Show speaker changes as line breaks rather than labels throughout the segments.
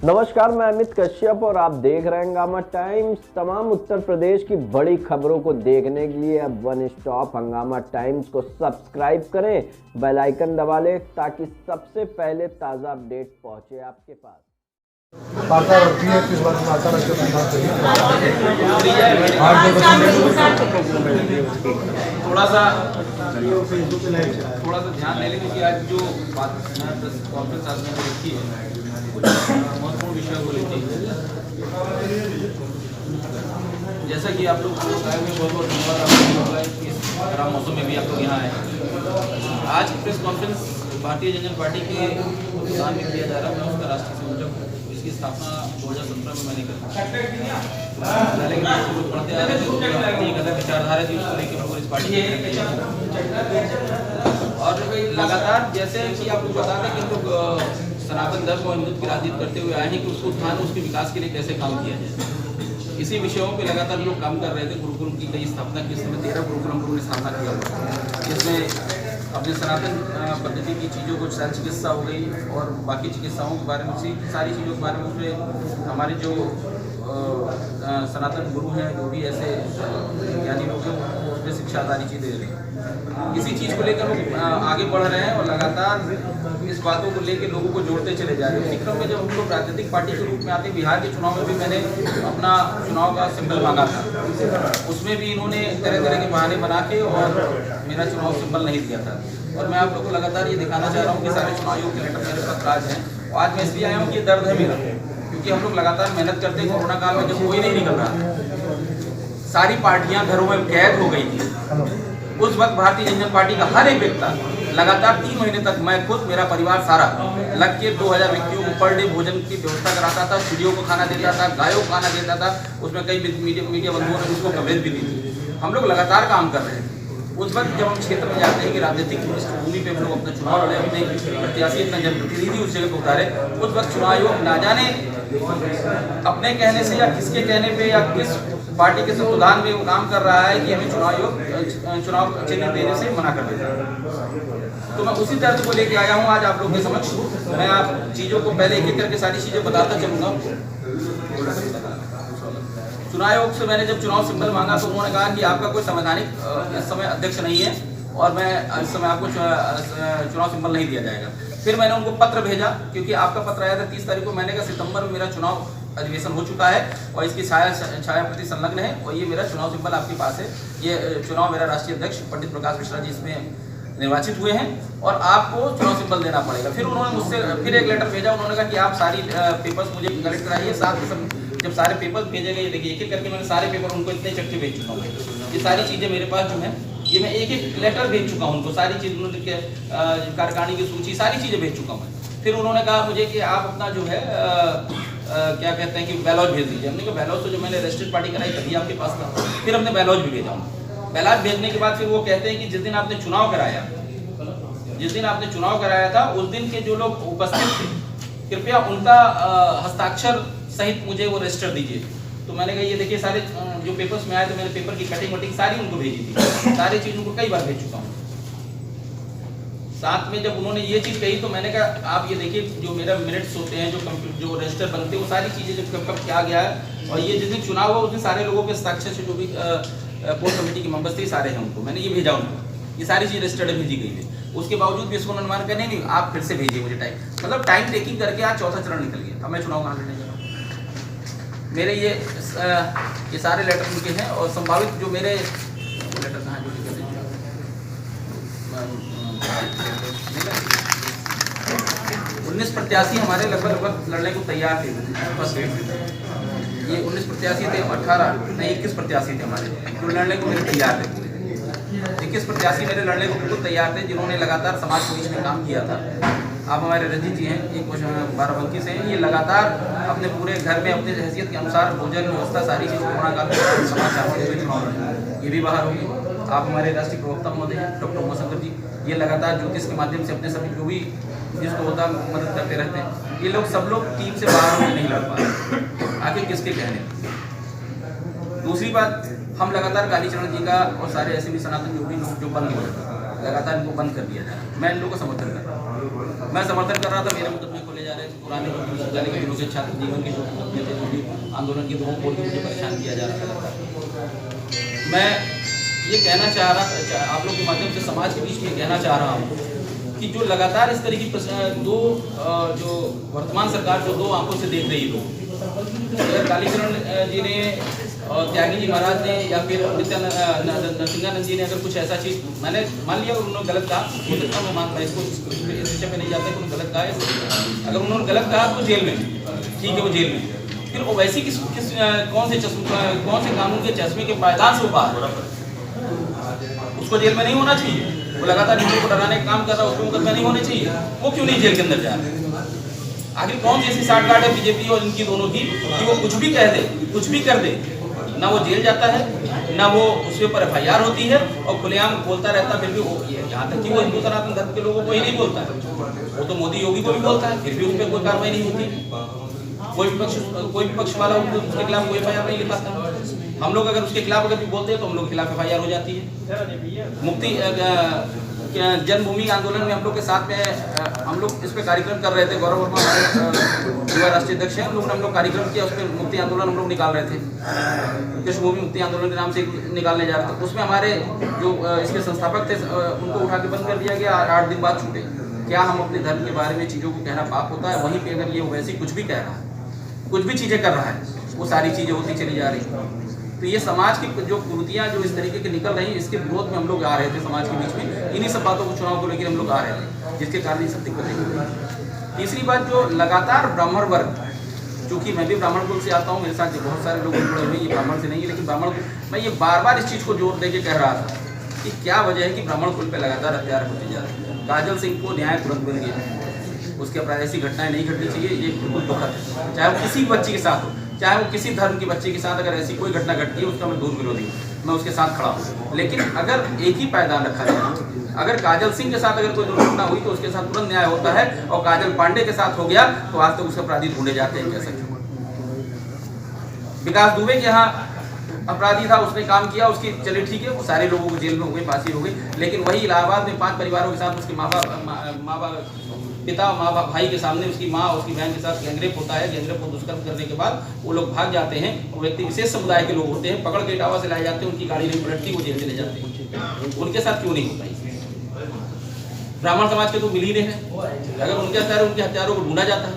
नमस्कार, मैं अमित कश्यप और आप देख रहे हैं हंगामा टाइम्स। तमाम उत्तर प्रदेश की बड़ी खबरों को देखने के लिए अब वन स्टॉप हंगामा टाइम्स को सब्सक्राइब करें, बेल आइकन दबा लें ताकि सबसे पहले ताज़ा अपडेट पहुंचे आपके पास।
वार्ता रखी है किस बात में वार्ता रखते हैं
थोड़ा सा ध्यान देने क्योंकि आज जो बात प्रेस कॉन्फ्रेंस आज मैंने रखी है महत्वपूर्ण विषय को लेकर, जैसा कि आप लोग बताए हुए बहुत बहुत धन्यवाद आपका कि इस खराब मौसम में भी आप लोग यहाँ आए। आज press conference Bharatiya Janata party के प्रधान में किया जा रहा है। मैं उसका राष्ट्रीय संयोजक हूँ। इसकी स्थापना 2017 में मैंने करी। लेकिन लोग पढ़ते आ रहे थे, एक अलग विचारधारा थी, उसको लेकर लोग इस पार्टी और लगातार जैसे कि आपको बता दें कि लोग सनातन धर्म और हिंदुत्व की राजनीति करते हुए आए हैं कि उसको उत्थान उसके विकास के लिए कैसे काम किया जाए। इसी विषयों पे लगातार लोग काम कर रहे थे। गुरुकुल की कई स्थापना की, इसमें 13 गुरुकुल हम लोगों ने स्थापना किया हुआ, जिसमें अपने सनातन पद्धति की चीज़ों को शल्य चिकित्सा हो गई और बाकी चिकित्साओं के बारे में, सारी चीज़ों के बारे में उसमें हमारे जो सनातन गुरु हैं, जो भी ऐसे ज्ञानी लोग हैं, उसमें शिक्षा सारी चीज़ें दे रही हैं। इसी चीज़ को लेकर लोग आगे बढ़ रहे हैं और लगातार इस बातों को लेकर लोगों को जोड़ते चले जा रहे हैं। इसी क्रम में जब हम लोग राजनीतिक पार्टी के रूप में आते, बिहार के चुनाव में भी मैंने अपना चुनाव का सिंबल मांगा था, उसमें भी इन्होंने तरह तरह के बहाने बना के और मेरा चुनाव सिंबल नहीं दिया था। और मैं आप लोग को लगातार ये दिखाना चाह रहा हूँ कि सारे चुनाव आयोग के लेटर मेरे पास आज हैं। और आज मैं इसलिए आया हूँ कि दर्द है मेरा, क्योंकि हम लोग लगातार मेहनत करते हैं। कोरोना काल में जब कोई नहीं निकल रहा, सारी पार्टियां घरों में कैद हो गई थी, उस वक्त भारतीय जनता पार्टी का हर एक व्यक्ति लगातार 3 महीने तक, मैं खुद, मेरा परिवार सारा लग के 2000 व्यक्तियों को पर डे भोजन की व्यवस्था कराता था, चिड़ियों को खाना देता था, गायों को खाना देता था। उसमें कई मीडिया बंधुओं ने उसको कवरेज भी दी थी। हम लोग लगातार काम कर रहे थे। उस वक्त जब हम क्षेत्र में जाते हैं कि राजनीतिक भूमि पे हम लोग अपना चुनाव लड़े, अपने प्रत्याशी, अपना जनप्रतिनिधि उस जगह पर उतारे, उस वक्त चुनाव आयोग ना जाने अपने कहने से या किसके कहने पे या किस पार्टी के तत्वाधान में वो काम कर रहा है कि हमें चुनाव चिन्ह देने से मना कर देता है। तो मैं उसी दर्द को लेके आया हूँ आज आप लोगों के समक्ष। मैं आप चीज़ों को पहले एक एक करके सारी चीज़ें बताता चलूँगा। चुनाव आयोग से मैंने जब चुनाव सिंबल मांगा तो उन्होंने कहा कि आपका कोई संवैधानिक इस समय अध्यक्ष नहीं है और मैं इस समय आपको चुनाव सिंबल नहीं दिया जाएगा। फिर मैंने उनको पत्र भेजा, क्योंकि आपका पत्र आया था 30 तारीख को। मैंने कहा सितंबर में मेरा चुनाव अधिवेशन हो चुका है और इसकी छाया प्रति संलग्न है और ये मेरा चुनाव सिंबल आपके पास है। ये चुनाव मेरा राष्ट्रीय अध्यक्ष पंडित प्रकाश मिश्रा जी इसमें निर्वाचित हुए हैं और आपको चुनाव सिंबल देना पड़ेगा। फिर उन्होंने मुझसे फिर एक लेटर भेजा। उन्होंने कहा कि आप सारी पेपर्स मुझे कलेक्ट कराइए, साथ में सब जब सारे पेपर्स भेजे गए, देखिए एक एक करके मैंने सारे पेपर उनको इतने चक्के भेज चुका हूँ। ये सारी चीज़ें मेरे पास जो है, ये मैं एक एक लेटर भेज चुका हूँ उनको, सारी चीज़ उन्होंने कार्यकारिणी की सूची सारी चीज़ें भेज चुका हूँ। फिर उन्होंने कहा मुझे कि आप अपना जो है क्या कहते हैं कि बैलॉज भेज दीजिए। हमने कहा बैलॉज तो जो मैंने रजिस्टर्ड पार्टी कराई तभी आपके पास था। फिर हमने बैलॉज भी भेजा। बैलॉज भेजने के बाद फिर वो कहते हैं कि जिस दिन आपने चुनाव कराया था उस दिन के जो लोग उपस्थित थे, कृपया उनका हस्ताक्षर सहित मुझे वो रजिस्टर दीजिए। तो मैंने कहा ये देखिए सारे जो पेपर्स में आए थे, मैंने पेपर की कटिंग वटिंग सारी उनको भेजी थी, सारी चीज़ उनको कई बार भेज चुका हूँ। साथ में जब उन्होंने ये चीज़ कही तो मैंने कहा आप ये देखिए जो मेरा मिनट्स होते हैं, जो रजिस्टर बनते हैं, वो सारी चीज़ें जब कब किया गया है और ये जिस दिन चुनाव हुआ उस दिन सारे लोगों के हस्ताक्षर से जो भी कोर कमेटी के मेंबर्स थे सारे हैं, उनको मैंने ये भेजा। उनको ये सारी चीज़ रजिस्टर्ड भेजी गई है। उसके बावजूद भी इसको उन्होंने मान कर नहीं आप फिर से भेजिए मुझे टाइम, मतलब टाइम टेकिंग करके आज चौथा चरण निकल गया। अब मैं चुनाव कहाँ लड़ने जा रहा हूँ। मेरे ये सारे लेटर उनके हैं और संभावित जो मेरे लेटर कहाँ जो 19 प्रत्याशी हमारे लगभग लड़ने को तैयार थे। ये 19 प्रत्याशी थे, 21 प्रत्याशी थे हमारे जो लड़ने को मेरे तैयार थे। 21 प्रत्याशी मेरे लड़ने को बिल्कुल तैयार थे, जिन्होंने लगातार समाज के बीच में काम किया था। आप हमारे रंजीत जी हैं, एक बाराबंकी से हैं, ये लगातार अपने पूरे घर में अपने हैसियत के अनुसार भोजन व्यवस्था सारी चीज़ कोरोना काल में समाज चाहते हुए चुनाव लड़े, ये भी बाहर होंगे। आप हमारे राष्ट्रीय प्रवक्ता महोदय हैं डॉक्टर उमाशंकर जी, ये लगातार ज्योतिष के माध्यम से अपने सभी जो भी जिसको होता मदद करते रहते हैं। ये लोग सब लोग टीम से बाहर होकर नहीं लड़ पा रहे, आखिर किसके कहने। दूसरी बात, हम लगातार कालीचरण जी का और सारे ऐसे भी सनातन जो भी लोग जो बंद हो रहे, लगातार इनको बंद कर दिया जाए। मैं इन लोगों को समर्थन कर रहा हूँ, मैं समर्थन कर रहा था, मेरे मुकदमे खोले जा रहे हैं। पुराने विश्वविद्यालय के दिनों के छात्र जीवन के जो थे जो भी आंदोलन के दौरान बोल के मुझे परेशान किया जा रहा था। मैं ये कहना चाह रहा, आप लोग के माध्यम से समाज के बीच में कहना चाह रहा हूँ कि जो लगातार इस तरह की जो वर्तमान सरकार जो दो आंखों से देख रही है, कालीचरण जी ने और त्यागी जी महाराज ने या फिर नरसिंहानंद जी ने अगर कुछ ऐसा चीज़ मैंने मान लिया उन्होंने गलत कहा, हो सकता मैं मानता इसको इस विषय पे नहीं जाता कि उन्होंने गलत कहा है। अगर उन्होंने गलत कहा तो जेल में, ठीक है, वो जेल में। फिर वो वैसी कौन से कानून के चश्मे के पायदान से बाहर, उसको जेल में नहीं होना चाहिए। वो लगातार लोगों को डराने का काम कर रहा है, उसको मुकदमा नहीं होने चाहिए, वो क्यों नहीं जेल के अंदर जा रहा? आखिर कौन सी ऐसी साठगांठ है बीजेपी और इनकी दोनों की कि वो कुछ भी कह दे, कुछ भी कर दे, ना वो जेल जाता है, ना वो उसके ऊपर FIR होती है और खुलेआम बोलता रहता, फिर भी वो यहाँ तक कि वो हिंदू सनातन धर्म के लोगों को ही नहीं बोलता है, वो तो मोदी योगी को भी बोलता है, फिर भी उस पर कोई कार्रवाई नहीं होती। कोई विपक्ष वाला उसके खिलाफ कोई FIR नहीं लिखाता। हम लोग अगर उसके खिलाफ अगर भी बोलते हैं तो हम लोग के खिलाफ FIR हो जाती है। मुक्ति जन्मभूमि आंदोलन में हम लोग के साथ में हम लोग इस पे कार्यक्रम कर रहे थे, गौरव वर्मा हमारे युवा राष्ट्रीय अध्यक्ष हैं, हम लोग कार्यक्रम किया, उस पर मुक्ति आंदोलन हम लोग निकाल रहे थे, कृष्णभूमि मुक्ति आंदोलन के नाम से निकालने जा रहे थे। तो उसमें हमारे जो इसके संस्थापक थे उनको उठा के बंद कर दिया गया, 8 दिन बाद छूटे। क्या हम अपने धर्म के बारे में चीज़ों को कहना पाप होता है? वहीं पर अगर ये वैसे कुछ भी कह रहा है, कुछ भी चीज़ें कर रहा है, वो सारी चीज़ें होती चली जा रही। तो ये समाज की जो कुरीतियाँ जो इस तरीके की निकल रही हैं, इसके विरोध में हम लोग आ रहे थे समाज के बीच में, इन्हीं सब बातों को, चुनाव को लेकर हम लोग आ रहे थे, जिसके कारण ये सब दिक्कतें हो रही। तीसरी बात, जो लगातार ब्राह्मण वर्ग, चूँकि मैं भी ब्राह्मण कुल से आता हूँ, मेरे साथ बहुत सारे लोग जुड़े हुए, ये ब्राह्मण से नहीं है, लेकिन ब्राह्मण, मैं ये बार बार इस चीज़ को जोर दे के कह रहा था कि क्या वजह है कि ब्राह्मण कुल पर लगातार हत्याएं होती जा रही है। काजल सिंह को न्याय तुरंत मिल गया, उसके अपराध ऐसी घटनाएं नहीं घटनी चाहिए, ये बिल्कुल दुखद है। चाहे वो किसी बच्ची के साथ हो, चाहे वो किसी धर्म के बच्चे के साथ अगर ऐसी कोई घटना घटती है, उसका मैं दूर विरोधी हूँ, मैं उसके साथ खड़ा हूँ। लेकिन अगर एक ही पायदान रखा जाए, अगर काजल सिंह के साथ अगर कोई दुर्घटना हुई तो उसके साथ तुरंत न्याय होता है, और काजल पांडे के साथ हो गया तो आज तक उसके अपराधी ढूंढे जाते हैं, कह सकते। विकास दुबे के यहाँ अपराधी था, उसने काम किया, उसकी चले ठीक है, वो सारे लोगों को जेल में हो गए, फांसी हो गई। लेकिन वही इलाहाबाद में 5 परिवारों के साथ उसके माँ बाप पिता माँ बाप भाई के सामने उसकी माँ और उसकी बहन के साथ गैंगरेप होता है। गैंगरेप को दुष्कर्म करने के बाद वो लोग भाग जाते हैं, वो व्यक्ति विशेष समुदाय के लोग होते हैं, पकड़ के इटावा से लाए जाते हैं, उनकी गाड़ी नहीं पलटती, वो जेल चले जाते हैं। उनके साथ क्यों नहीं होता? ब्राह्मण समाज के तो मिल ही रहे हैं, अगर उनके हत्यारों को ढूंढा जाता है।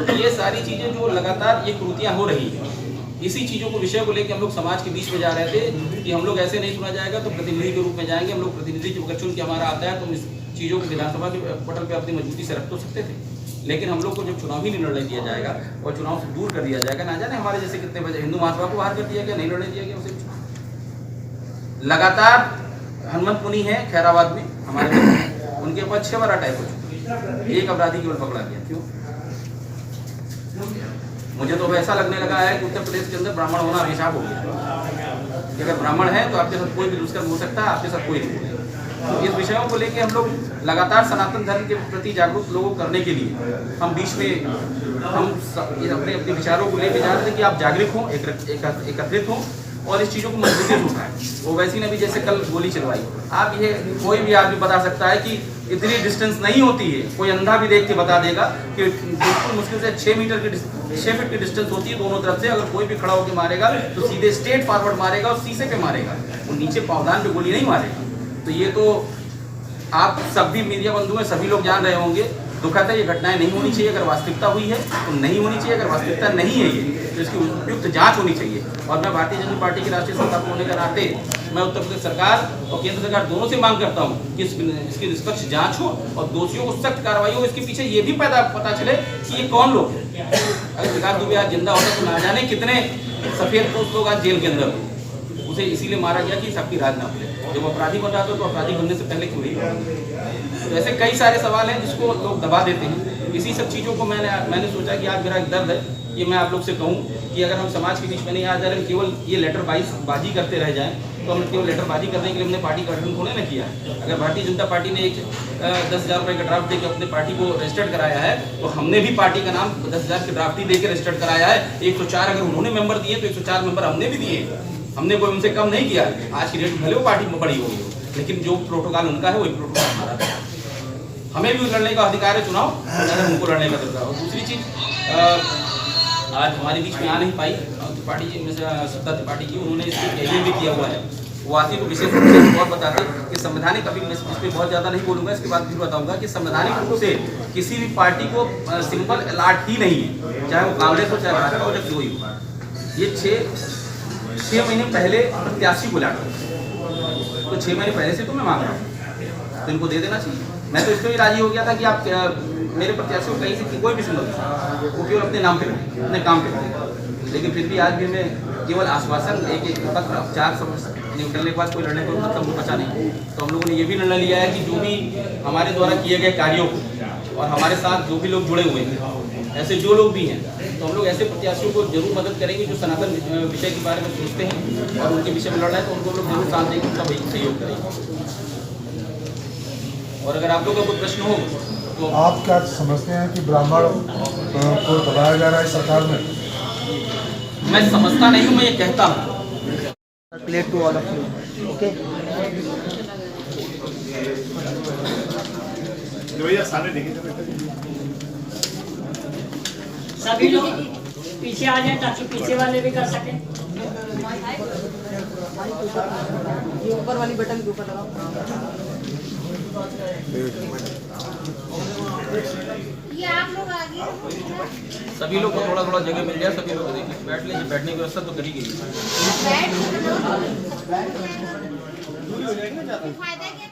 तो ये सारी चीज़ें जो लगातार ये कुरीतियाँ हो रही हैं, इसी चीज़ों को विषय को लेकर हम लोग समाज के बीच में जा रहे थे कि हम लोग ऐसे नहीं सुना जाएगा तो प्रतिनिधि के रूप में जाएंगे। हम लोग प्रतिनिधि जो अगर चुन के हमारा आता है तो हम इस चीज़ों को विधानसभा के पटल पे अपनी मजबूती से रख तो सकते थे, लेकिन हम लोग को जब चुनावी निर्णय दिया जाएगा और चुनाव से दूर कर दिया जाएगा, ना जाने हमारे जैसे कितने बजे हिंदू महासभा को बाहर कर दिया गया, नहीं लड़ने दिया गया उसे। लगातार हनुमंत मुनि है खैराबाद में हमारे, उनके ऊपर 6 बार अटैक हो चुके, एक अपराधी केवल पकड़ा गया। क्यों? मुझे तो ऐसा लगने लगा है कि उत्तर प्रदेश के अंदर ब्राह्मण होना अभिशाप हो गया। अगर ब्राह्मण है तो आपके साथ कोई भी दुष्कर्म हो सकता है, आपके साथ कोई नहीं। तो इस विषयों को लेकर हम लोग लगातार सनातन धर्म के प्रति जागरूक लोगों करने के लिए हम बीच में हम अपने अपने विचारों को लेकर जा रहे थे कि आप जागरूक हों, एकत्रित हों और इस चीज़ों को मजबूती से उठाएं। वो वैसी ने भी जैसे कल गोली चलवाई, आप ये कोई भी आदमी बता सकता है कि इतनी डिस्टेंस नहीं होती है, कोई अंधा भी देख के बता देगा कि बिल्कुल मुश्किल से 6 फीट की डिस्टेंस होती है दोनों तरफ से। अगर कोई भी खड़ा होकर मारेगा तो सीधे स्ट्रेट फॉरवर्ड मारेगा और शीशे पे मारेगा, वो नीचे पावदान पे गोली नहीं मारेगा। तो ये तो आप सब भी मीडिया बंधु हैं, सभी लोग जान रहे होंगे। दुखद है, ये घटनाएं नहीं होनी चाहिए। अगर वास्तविकता हुई है तो नहीं होनी चाहिए, अगर वास्तविकता नहीं है ये तो इसकी उपयुक्त जांच होनी चाहिए। और मैं भारतीय जनता पार्टी के राष्ट्रीय संस्थापक होने के नाते मैं उत्तर प्रदेश सरकार और केंद्र सरकार दोनों से मांग करता हूँ कि इसकी निष्पक्ष जांच हो और दोषियों को सख्त कार्रवाई हो। इसके पीछे ये भी पता चले कि ये कौन लोग हैं। अगर विकास दुबे आज जिंदा होता तो ना जाने कितने सफेद पोस्ट लोग आज जेल के अंदर हो। उसे इसीलिए मारा गया कि सबकी राज ना खुले। जब अपराधी बन रहा था तो अपराधी बनने से पहले क्यों नहीं? तो ऐसे कई सारे सवाल हैं जिसको लोग दबा देते हैं। इसी सब चीज़ों को मैंने सोचा कि आज मेरा एक दर्द है कि मैं आप लोग से कहूँ कि अगर हम समाज के बीच में नहीं आ जा रहे, केवल ये लेटरबाजी करते रह जाएं तो हमने केवल लेटरबाजी करने के लिए हमने पार्टी का गठन थोड़े ना किया है। अगर भारतीय जनता पार्टी ने एक 10,000 रुपये का ड्राफ्ट देकर अपने पार्टी को रजिस्टर्ड कराया है तो हमने भी पार्टी का नाम 10,000 के ड्राफ्ट ही देकर रजिस्टर्ड कराया है। 104 अगर उन्होंने मेंबर दिए तो 104 मेंबर हमने भी दिए, हमने कोई उनसे कम नहीं किया। आज की डेट भले वो पार्टी में बड़ी होगी, लेकिन जो प्रोटोकॉल उनका है वही प्रोटोकॉल हमारा है। हमें भी लड़ने का अधिकार है चुनाव, अगर उनको लड़ने का अधिकार। और दूसरी चीज़, आज हमारे बीच में आ नहीं पाई त्रिपाठी जी में से सत्ता त्रिपाठी जी, उन्होंने इसको कैरियर भी किया हुआ है। वो आती तो विशेष रूप से बहुत बताते कि संवैधानिक, अभी मैं इस पर बहुत ज़्यादा नहीं बोलूँगा, इसके बाद फिर बताऊँगा कि संवैधानिक रूप से किसी भी पार्टी को सिंपल अलाट ही नहीं है, चाहे वो कांग्रेस हो, चाहे भाजपा हो, चाहे कोई हो। ये 6 महीने पहले प्रत्याशी को लाट, तो 6 महीने पहले से तो मैं मांग रहा हूँ, तो इनको दे देना चाहिए। मैं तो इसमें भी राजी हो गया था कि आप मेरे प्रत्याशी को कहीं से कोई भी सिंबल वो केवल अपने नाम पे अपने काम पे करें, लेकिन फिर भी आज भी मैं केवल आश्वासन एक पत्र उपचार निकलने के बाद कोई लड़ने को मतलब बचा नहीं। तो हम लोगों ने ये भी निर्णय लिया है कि जो भी हमारे द्वारा किए गए कार्यों को और हमारे साथ जो भी लोग जुड़े हुए हैं, ऐसे जो लोग भी हैं, तो हम लोग ऐसे प्रत्याशियों को जरूर मदद करेंगे जो सनातन विषय के बारे में सोचते हैं और उनके विषय में लड़ रहे हैं, तो उनको लोग जरूर साथ देंगे, उनका सहयोग करेंगे। और अगर आप लोगों का कोई प्रश्न हो तो
आप क्या समझते हैं कि ब्राह्मण को दबाया जा रहा है सरकार में?
मैं समझता नहीं हूँ, मैं ये कहता हूँ।
Clear to all of you. Okay.
सभी लोग पीछे आ जाएं ताकि पीछे वाले भी कर सकें।
ये ऊपर वाली बटन के ऊपर लगाओ।
ये आप लोग आगे
सभी लोग को थोड़ा थोड़ा जगह मिल जाए, सभी लोग देखिए बैठ लीजिए, बैठने की व्यवस्था तो करी गई है।
फायदा क्या